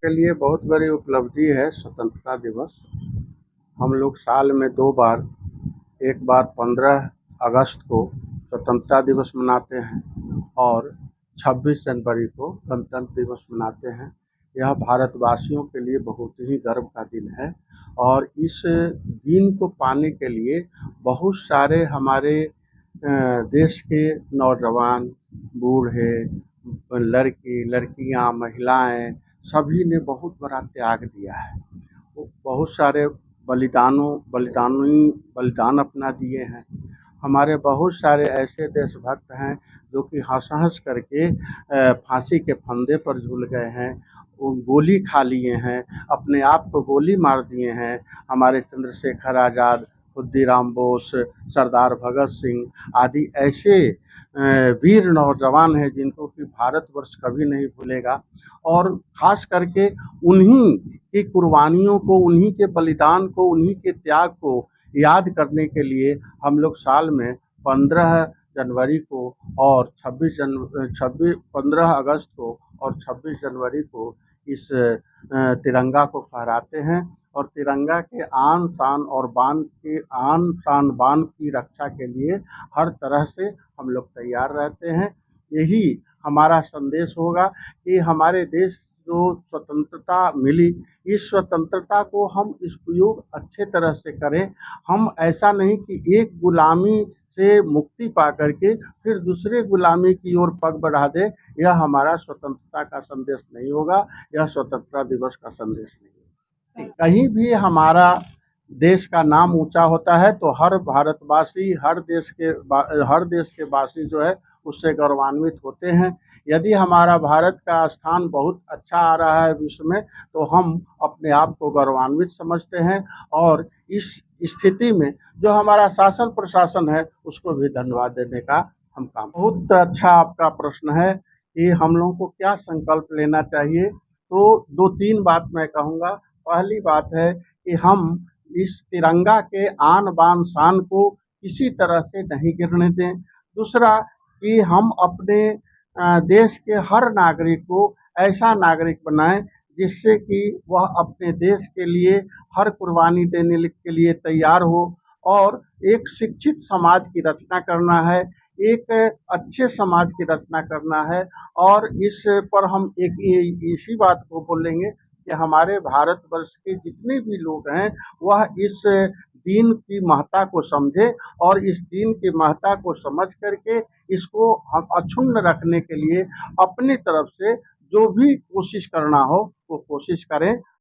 के लिए बहुत बड़ी उपलब्धि है स्वतंत्रता दिवस। हम लोग साल में 2 बार, एक बार 15 अगस्त को स्वतंत्रता दिवस मनाते हैं और 26 जनवरी को गणतंत्र दिवस मनाते हैं। यह भारतवासियों के लिए बहुत ही गर्व का दिन है और इस दिन को पाने के लिए बहुत सारे हमारे देश के नौजवान, बूढ़े, लड़कियां, महिलाएं सभी ने बहुत बड़ा त्याग दिया है। बहुत सारे बलिदान अपना दिए हैं। हमारे बहुत सारे ऐसे देशभक्त हैं जो कि हँस-हँस करके फांसी के फंदे पर झूल गए हैं, वो गोली खा लिए हैं, अपने आप को गोली मार दिए हैं। हमारे चंद्रशेखर आज़ाद, खुद्दीराम बोस, सरदार भगत सिंह आदि ऐसे वीर नौजवान हैं जिनको कि भारतवर्ष कभी नहीं भूलेगा और ख़ास करके उन्हीं की कुर्बानियों को, उन्हीं के बलिदान को, उन्हीं के त्याग को याद करने के लिए हम लोग साल में 15 जनवरी को और 15 अगस्त को और 26 जनवरी को इस तिरंगा को फहराते हैं और तिरंगा के आन शान बान की रक्षा के लिए हर तरह से हम लोग तैयार रहते हैं। यही हमारा संदेश होगा कि हमारे देश जो स्वतंत्रता मिली, इस स्वतंत्रता को हम उपयोग अच्छे तरह से करें। हम ऐसा नहीं कि एक गुलामी से मुक्ति पा करके फिर दूसरे गुलामी की ओर पग बढ़ा दें। यह हमारा स्वतंत्रता का संदेश नहीं होगा, यह स्वतंत्रता दिवस का संदेश नहीं है। कहीं भी हमारा देश का नाम ऊंचा होता है तो हर भारतवासी, हर देश के वासी जो है उससे गौरवान्वित होते हैं। यदि हमारा भारत का स्थान बहुत अच्छा आ रहा है विश्व में तो हम अपने आप को गौरवान्वित समझते हैं और इस स्थिति में जो हमारा शासन प्रशासन है उसको भी धन्यवाद देने का हम काम। बहुत अच्छा आपका प्रश्न है कि हम लोगों को क्या संकल्प लेना चाहिए। तो 2-3 बात मैं कहूँगा। पहली बात है कि हम इस तिरंगा के आन बान शान को किसी तरह से नहीं गिरने दें। दूसरा कि हम अपने देश के हर नागरिक को ऐसा नागरिक बनाएं जिससे कि वह अपने देश के लिए हर कुर्बानी देने के लिए तैयार हो और एक शिक्षित समाज की रचना करना है, एक अच्छे समाज की रचना करना है। और इस पर हम इसी बात को बोलेंगे कि हमारे भारतवर्ष के जितने भी लोग हैं वह इस दीन की महत्ता को समझे और इस दीन की महत्ता को समझ करके इसको हम अक्षुण्ण रखने के लिए अपनी तरफ से जो भी कोशिश करना हो वो कोशिश करें।